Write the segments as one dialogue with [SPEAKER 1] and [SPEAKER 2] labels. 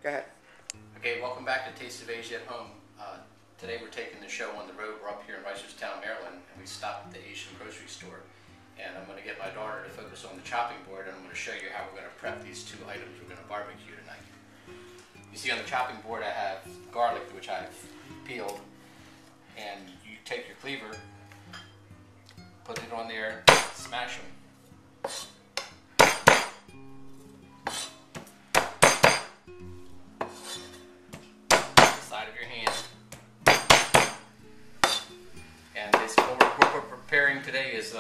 [SPEAKER 1] Go ahead.
[SPEAKER 2] Okay, welcome back to Taste of Asia at Home. Today we're taking the show on the road. We're up here in Reisterstown, Maryland, and we stopped at the Asian grocery store. And I'm going to get my daughter to focus on the chopping board, and I'm going to show you how we're going to prep these two items we're going to barbecue tonight. You see on the chopping board I have garlic, which I've peeled, and you take your cleaver, put it on there, smash them. Side of your hand. And this, what we're preparing today is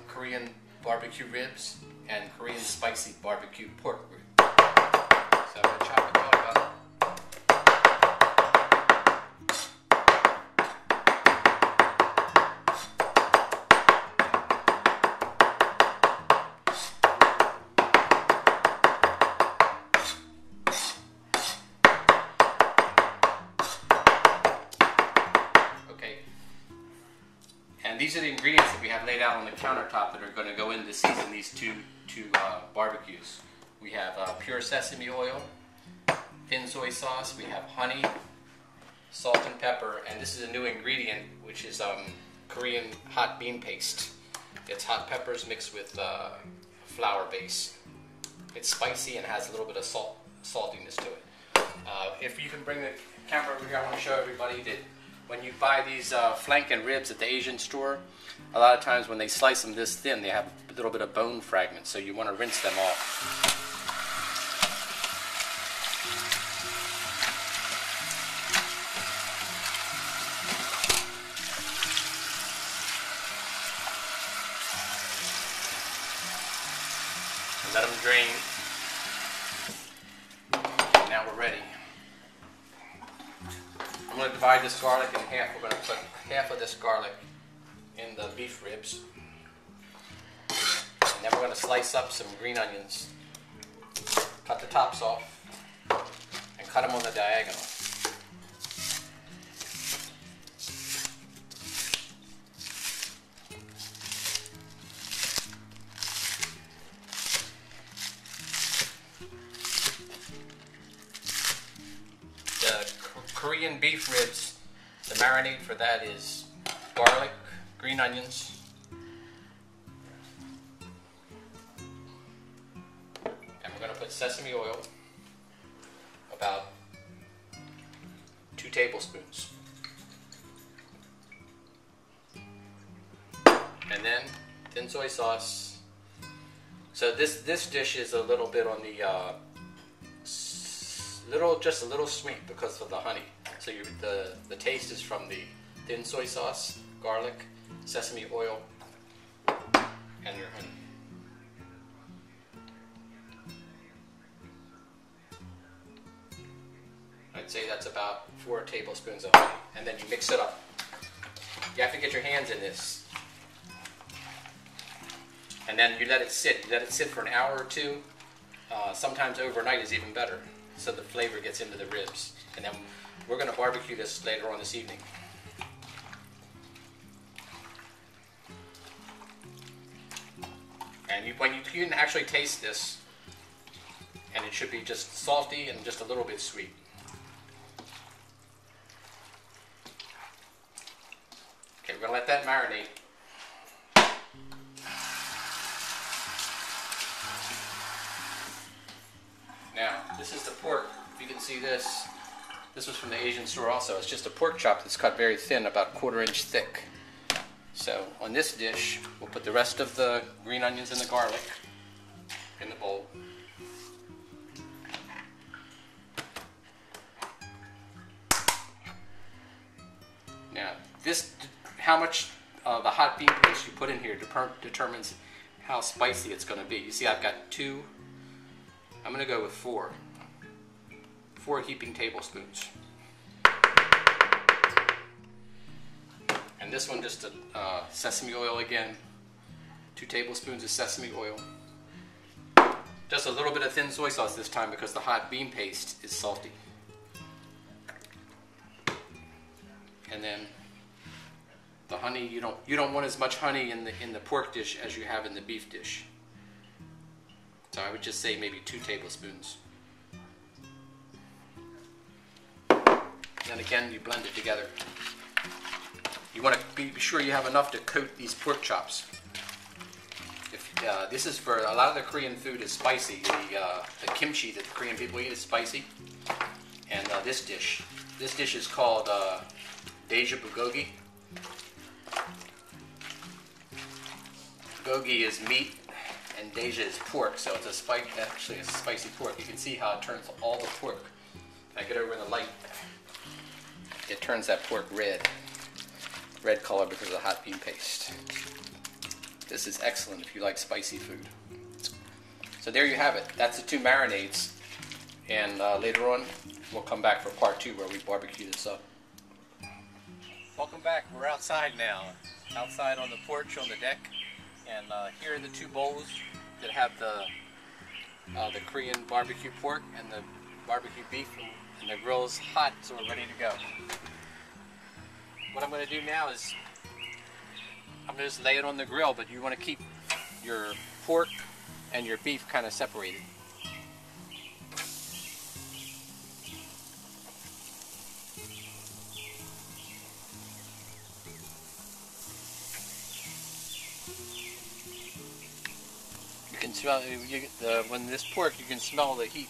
[SPEAKER 2] Korean barbecue ribs and Korean spicy barbecue pork ribs. So I'm going to chop the garlic up. And these are the ingredients that we have laid out on the countertop that are going to go in to season these two barbecues. We have pure sesame oil, thin soy sauce, we have honey, salt and pepper, and this is a new ingredient, which is Korean hot bean paste. It's hot peppers mixed with flour base. It's spicy and has a little bit of saltiness to it. If you can bring the camera over here, I want to show everybody that when you buy these flank and ribs at the Asian store, a lot of times when they slice them this thin, they have a little bit of bone fragments, so you want to rinse them off. And let them drain. Now we're ready. I'm going to divide this garlic in half. We're going to put half of this garlic in the beef ribs. And then we're going to slice up some green onions. Cut the tops off and cut them on the diagonal. Korean beef ribs, the marinade for that is garlic, green onions, and we're going to put sesame oil, about 2 tablespoons, and then thin soy sauce. So this dish is a little bit on the just a little sweet because of the honey. So the taste is from the thin soy sauce, garlic, sesame oil, and your honey. I'd say that's about 4 tablespoons of honey, and then you mix it up. You have to get your hands in this, and then you let it sit. You let it sit for an hour or two. Sometimes overnight is even better, so the flavor gets into the ribs. And then we're going to barbecue this later on this evening. And you can actually taste this, and it should be just salty and just a little bit sweet. Okay, we're going to let that marinate. Now, this is the pork. If you can see this, this was from the Asian store also. It's just a pork chop that's cut very thin, about 1/4 inch thick. So on this dish, we'll put the rest of the green onions and the garlic in the bowl. Now, how much the hot bean paste you put in here determines how spicy it's going to be. You see, I've got 2. I'm going to go with 4 heaping tablespoons. And this one just sesame oil again. 2 tablespoons of sesame oil. Just a little bit of thin soy sauce this time because the hot bean paste is salty. And then the honey, you don't want as much honey in the pork dish as you have in the beef dish. So I would just say maybe 2 tablespoons. And again, you blend it together. You want to be sure you have enough to coat these pork chops. This is for a lot of the Korean food is spicy. The kimchi that the Korean people eat is spicy. And this dish is called Deja Bulgogi. Bulgogi is meat and Deja is pork, so it's actually a spicy pork. You can see how it turns all the pork. If I get over in the light, it turns that pork red color because of the hot bean paste. This is excellent if you like spicy food. So there you have it. That's the 2 marinades. And later on, we'll come back for part 2 where we barbecue this up. Welcome back. We're outside now. Outside on the porch on the deck. And here are the 2 bowls that have the Korean barbecue pork and the barbecue beef. And the grill's hot, so we're ready to go. What I'm going to do now is I'm going to just lay it on the grill, but you want to keep your pork and your beef kind of separated. You can smell when this pork, you can smell the heat.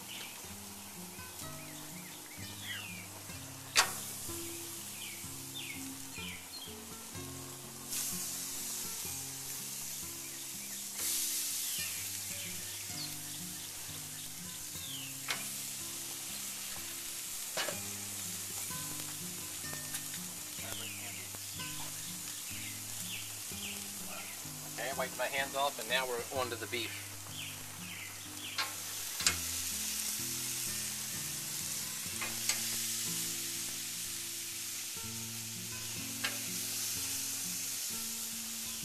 [SPEAKER 2] Okay, I wiped my hands off and now we're on to the beef.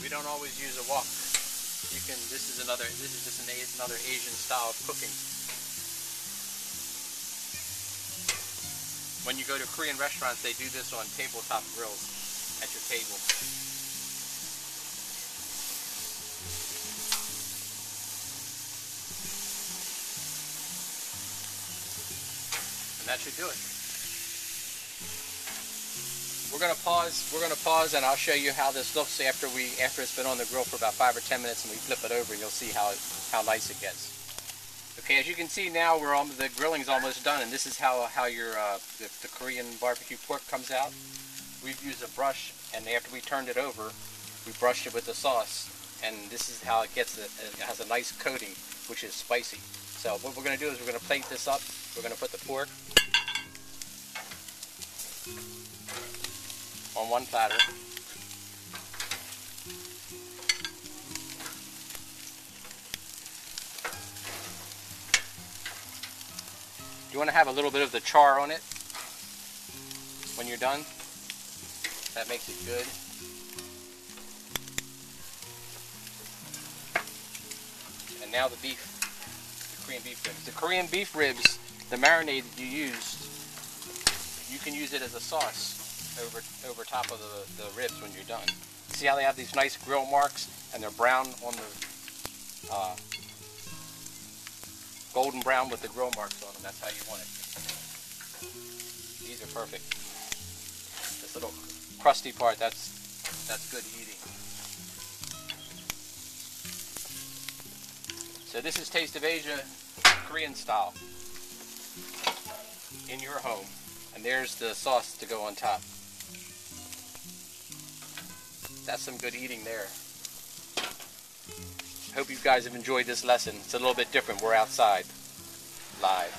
[SPEAKER 2] We don't always use a wok. This is just another Asian style of cooking. When you go to Korean restaurants, they do this on tabletop grills at your table. And that should do it. We're gonna pause and I'll show you how this looks after it's been on the grill for about 5 or 10 minutes and we flip it over and you'll see how nice it gets. Okay, as you can see now the grilling's almost done, and this is how the Korean barbecue pork comes out. We've used a brush, and after we turned it over, we brushed it with the sauce, and this is how it has a nice coating, which is spicy. So what we're going to do is we're going to plate this up. We're going to put the pork on one platter. You want to have a little bit of the char on it when you're done. That makes it good. And now the beef, the Korean beef ribs. The Korean beef ribs, the marinade you used, you can use it as a sauce over top of the ribs when you're done. See how they have these nice grill marks and they're brown on the golden brown with the grill marks on them. That's how you want it. These are perfect. This little crusty part, that's good eating. So this is Taste of Asia, Korean style, in your home. And there's the sauce to go on top. That's some good eating there. Hope you guys have enjoyed this lesson. It's a little bit different. We're outside, live.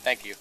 [SPEAKER 2] Thank you.